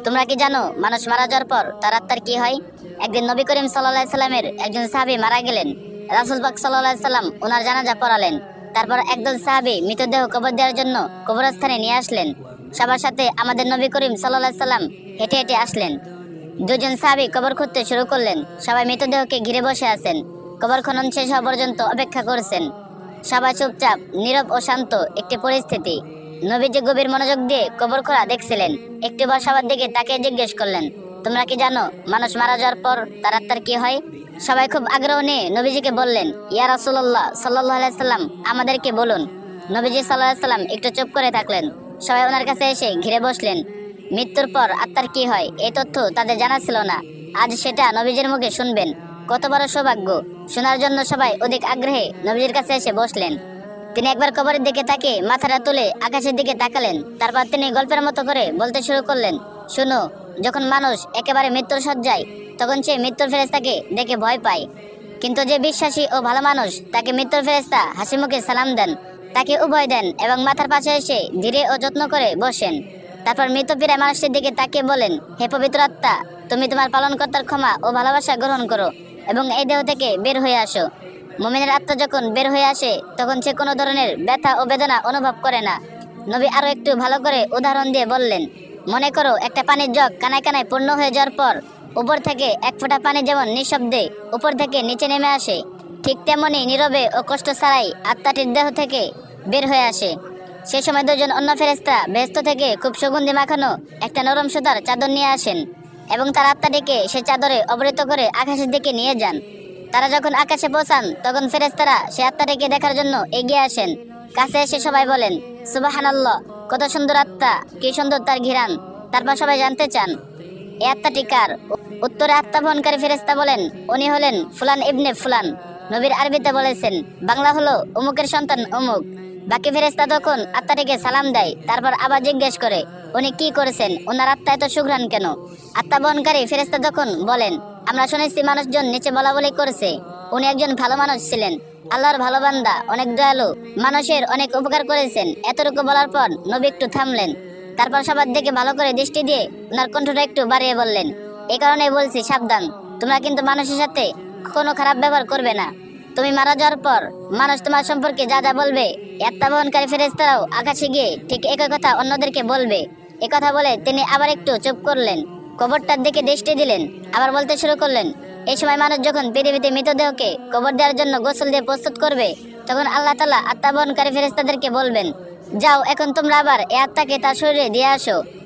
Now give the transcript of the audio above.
তোমরা কি জানো মানুষ মারা যাওয়ার পর তার আত্মার কি হয়? একদিন নবী করিম সাল্লাল্লাহু আলাইহি সাল্লামের একজন সাহাবী মারা গেলেন। রাসূল পাক সাল্লাল্লাহু আলাইহি সাল্লাম ওনার জানাজা পড়ালেন। তারপর একদল সাহাবী মৃতদেহ কবর দেওয়ার জন্য কবরস্থানে নিয়ে আসলেন। সবার সাথে আমাদের নবী করিম সাল্লাল্লাহু আলাইহি সাল্লাম হেঁটে হেঁটে আসলেন। দুজন সাহাবী কবর খুঁড়তে শুরু করলেন। সবাই মৃতদেহকে ঘিরে বসে আছেন। কবর খনন শেষ হওয়া পর্যন্ত অপেক্ষা করছেন। সবাই চুপচাপ, নীরব ও শান্ত একটি পরিস্থিতি। নবীজি গভীর মনোযোগ দিয়ে কবর খোঁড়া দেখছিলেন। একটিবার সবার দিকে তাকে জিজ্ঞেস করলেন, তোমরা কি জানো মানুষ মারা যাওয়ার পর তার আত্মার কি হয়? সবাই খুব আগ্রহ নিয়ে নবীজিকে বললেন, ইয়া রাসূলুল্লাহ সাল্লাল্লাহু আলাইহি সাল্লাম, আমাদেরকে বলুন। নবীজি সাল্লাল্লাহু আলাইহি সাল্লাম একটু চুপ করে থাকলেন। সবাই ওনার কাছে এসে ঘিরে বসলেন। মৃত্যুর পর আত্মার কি হয় এই তথ্য তাদের জানা ছিল না। আজ সেটা নবীজির মুখে শুনবেন। কত বড় সৌভাগ্য! শোনার জন্য সবাই অধিক আগ্রহে নবীজির কাছে এসে বসলেন। তিনি একবার কবরের দিকে তাকে মাথাটা তুলে আকাশের দিকে তাকালেন। তারপর তিনি গল্পের মতো করে বলতে শুরু করলেন, শুনো, যখন মানুষ একেবারে মৃত্যুর শয্যায়, তখন সে মৃত্যুর ফেরেশতাকে দেখে ভয় পায়। কিন্তু যে বিশ্বাসী ও ভালো মানুষ, তাকে মৃত্যুর ফেরেশতা হাসি মুখে সালাম দেন, তাকে উভয় দেন এবং মাথার পাশে এসে ধীরে ও যত্ন করে বসেন। তারপর মৃত প্রায় মানুষের দিকে তাকিয়ে বলেন, হে পবিত্র আত্মা, তুমি তোমার পালনকর্তার ক্ষমা ও ভালোবাসা গ্রহণ করো এবং এই দেহ থেকে বের হয়ে আসো। মুমিনের আত্মা যখন বের হয়ে আসে, তখন সে কোনো ধরনের ব্যথা ও বেদনা অনুভব করে না। নবী আরো একটু ভালো করে উদাহরণ দিয়ে বললেন, মনে করো একটা পানির জগ কানায় কানায় পূর্ণ হয়ে যাওয়ার পর উপর থেকে এক ফোঁটা পানি যেমন নিঃশব্দে উপর থেকে নিচে নেমে আসে, ঠিক তেমনি নীরবে ও কষ্ট ছাড়াই আত্মাটির দেহ থেকে বের হয়ে আসে। সে সময় দুজন অন্য ফেরেশতা বেহেশত থেকে খুব সুগন্ধি মাখানো একটা নরম সুতার চাদর নিয়ে আসেন এবং তার আত্মাটিকে সে চাদরে আবৃত করে আকাশের দিকে নিয়ে যান। তারা যখন আকাশে পৌঁছান, তখন ফেরেশতারা সে আত্মাটিকে দেখার জন্য এগিয়ে আসেন। কাছে এসে সবাই বলেন, সুবহানাল্লাহ, কত সুন্দর আত্মা, কি সুন্দর তার ঘিরান। তারপর সবাই জানতে চান, এই আত্মাটি কার? উত্তরে আত্মা বহনকারী ফেরেশতা বলেন, উনি হলেন ফুলান ইবনে ফুলান। নবীর আরবিতে বলেছেন, বাংলা হলো অমুকের সন্তান অমুক। বাকি ফেরেশতা তখন আত্মাটিকে সালাম দেয়। তারপর আবার জিজ্ঞেস করে, উনি কি করেছেন? ওনার আত্মা এত সুঘ্রাণ কেন? আত্মা বহনকারী ফেরেশতা তখন বলেন, আমরা শুনেছি মানুষজন নিচে বলাবলি করেছে উনি একজন ভালো মানুষ ছিলেন, আল্লাহর ভালো বান্দা, অনেক দয়ালু, মানুষের অনেক উপকার করেছেন। এতটুকু বলার পর নবী একটু থামলেন। তারপর সবার দিকে ভালো করে দৃষ্টি দিয়ে ওনার কণ্ঠটা একটু বাড়িয়ে বললেন, এই কারণে বলছি, সাবধান, তোমরা কিন্তু মানুষের সাথে কোনো খারাপ ব্যবহার করবে না। তুমি মারা যাওয়ার পর মানুষ তোমার সম্পর্কে যা যা বলবে, আত্মা বহনকারী ফেরেশতারাও আকাশে গিয়ে ঠিক একই কথা অন্যদেরকে বলবে। একথা বলে তিনি আবার একটু চুপ করলেন, কবরটার দিকে দৃষ্টি দিলেন, আবার বলতে শুরু করলেন, এই সময় মানুষ যখন পৃথিবীতে মৃতদেহকে কবর দেওয়ার জন্য গোসল দিয়ে প্রস্তুত করবে, তখন আল্লাহ তাআলা আত্মা বহনকারী ফেরেশতাদেরকে বলবেন, যাও, এখন তোমরা আবার এই আত্মাকে তার শরীরে দিয়ে আসো।